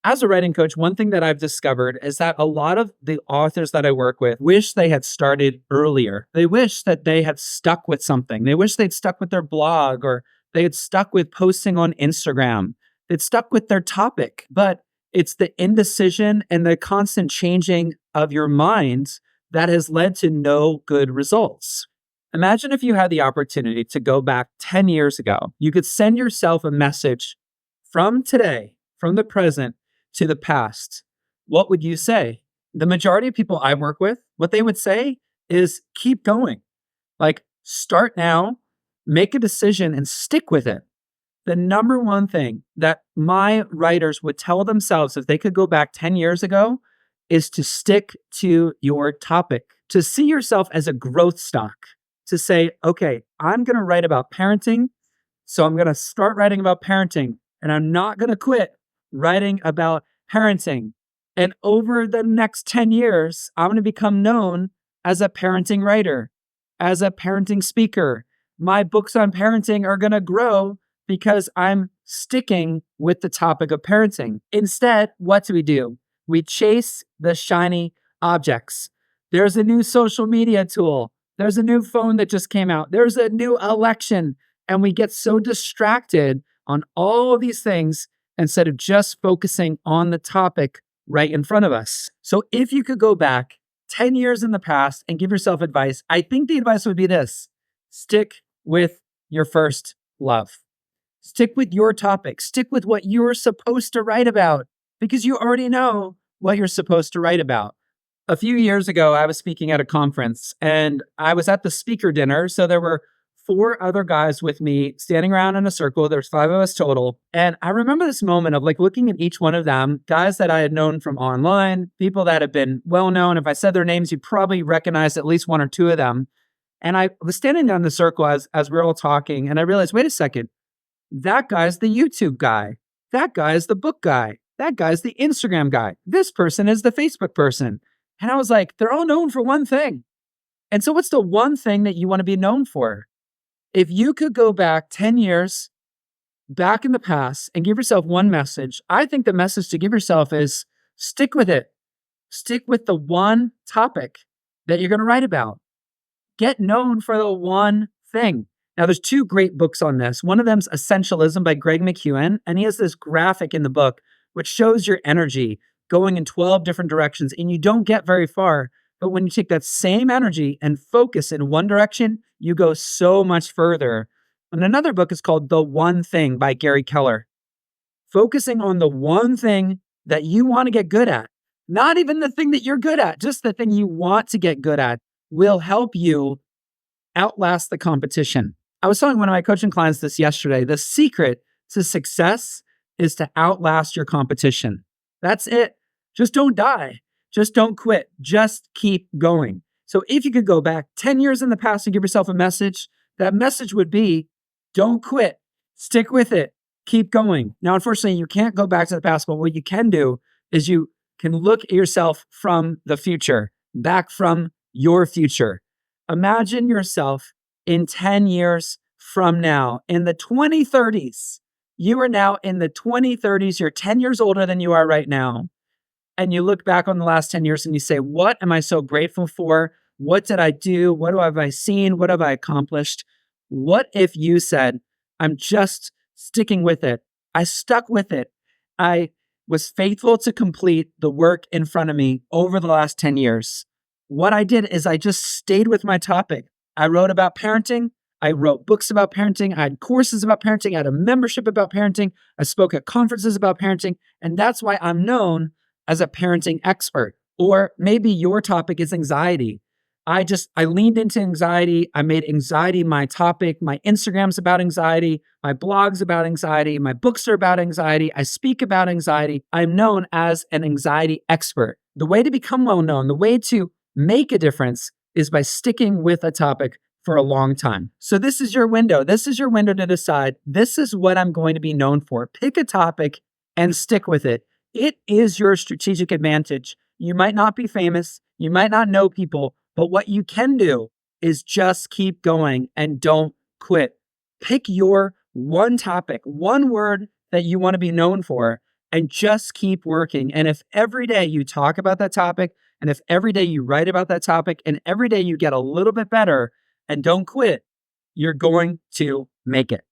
As a writing coach, one thing that I've discovered is that a lot of the authors that I work with wish they had started earlier. They wish that they had stuck with something. They wish they'd stuck with their blog, or they had stuck with posting on Instagram. They'd stuck with their topic. But it's the indecision and the constant changing of your mind that has led to no good results. Imagine if you had the opportunity to go back 10 years ago. You could send yourself a message from today, from the present, to the past. What would you say? The majority of people I work with, what they would say is keep going. Like, start now, make a decision, and stick with it. The number one thing that my writers would tell themselves if they could go back 10 years ago is to stick to your topic, to see yourself as a growth stock, to say, okay, I'm going to write about parenting. So I'm going to start writing about parenting, and I'm not going to quit writing about parenting. And over the next 10 years, I'm going to become known as a parenting writer, as a parenting speaker. My books on parenting are going to grow because I'm sticking with the topic of parenting. Instead, what do? We chase the shiny objects. There's a new social media tool. There's a new phone that just came out. There's a new election. And we get so distracted on all of these things instead of just focusing on the topic right in front of us. So if you could go back 10 years in the past and give yourself advice, I think the advice would be this: stick with your first love. Stick with your topic. Stick with what you're supposed to write about, because you already know what you're supposed to write about. A few years ago, I was speaking at a conference and I was at the speaker dinner. So there were 4 other guys with me standing around in a circle. There's 5 of us total. And I remember this moment of like looking at each one of them, guys that I had known from online, people that have been well known. If I said their names, you probably recognize at least 1 or 2 of them. And I was standing down the circle as we were all talking, and I realized, wait a second, that guy's the YouTube guy. That guy is the book guy. That guy's the Instagram guy. This person is the Facebook person. And I was like, they're all known for one thing. And so what's the one thing that you want to be known for? If you could go back 10 years back in the past and give yourself one message, I think the message to give yourself is stick with it. Stick with the one topic that you're going to write about. Get known for the one thing. Now, there's 2 great books on this. One of them's Essentialism by Greg McKeown, and he has this graphic in the book which shows your energy going in 12 different directions, and you don't get very far. But when you take that same energy and focus in one direction, you go so much further. And another book is called The One Thing by Gary Keller. Focusing on the one thing that you want to get good at, not even the thing that you're good at, just the thing you want to get good at, will help you outlast the competition. I was telling one of my coaching clients this yesterday. The secret to success is to outlast your competition. That's it. Just don't die. Just don't quit. Just keep going. So if you could go back 10 years in the past and give yourself a message, that message would be, don't quit. Stick with it. Keep going. Now, unfortunately, you can't go back to the past, but what you can do is you can look at yourself from the future, back from your future. Imagine yourself in 10 years from now, in the 2030s. You are now in the 2030s. You're 10 years older than you are right now. And you look back on the last 10 years and you say, what am I so grateful for? What did I do? What have I seen? What have I accomplished? What if you said, I'm just sticking with it. I stuck with it. I was faithful to complete the work in front of me over the last 10 years. What I did is I just stayed with my topic. I wrote about parenting. I wrote books about parenting. I had courses about parenting. I had a membership about parenting. I spoke at conferences about parenting. And that's why I'm known as a parenting expert. Or maybe your topic is anxiety. I leaned into anxiety. I made anxiety my topic. My Instagram's about anxiety. My blog's about anxiety. My books are about anxiety. I speak about anxiety. I'm known as an anxiety expert. The way to become well known, the way to make a difference is by sticking with a topic for a long time. So this is your window. This is your window to decide, this is what I'm going to be known for. Pick a topic and stick with it. It is your strategic advantage. You might not be famous. You might not know people, but what you can do is just keep going and don't quit. Pick your one topic, one word that you want to be known for, and just keep working. And if every day you talk about that topic, and if every day you write about that topic, and every day you get a little bit better and don't quit, you're going to make it.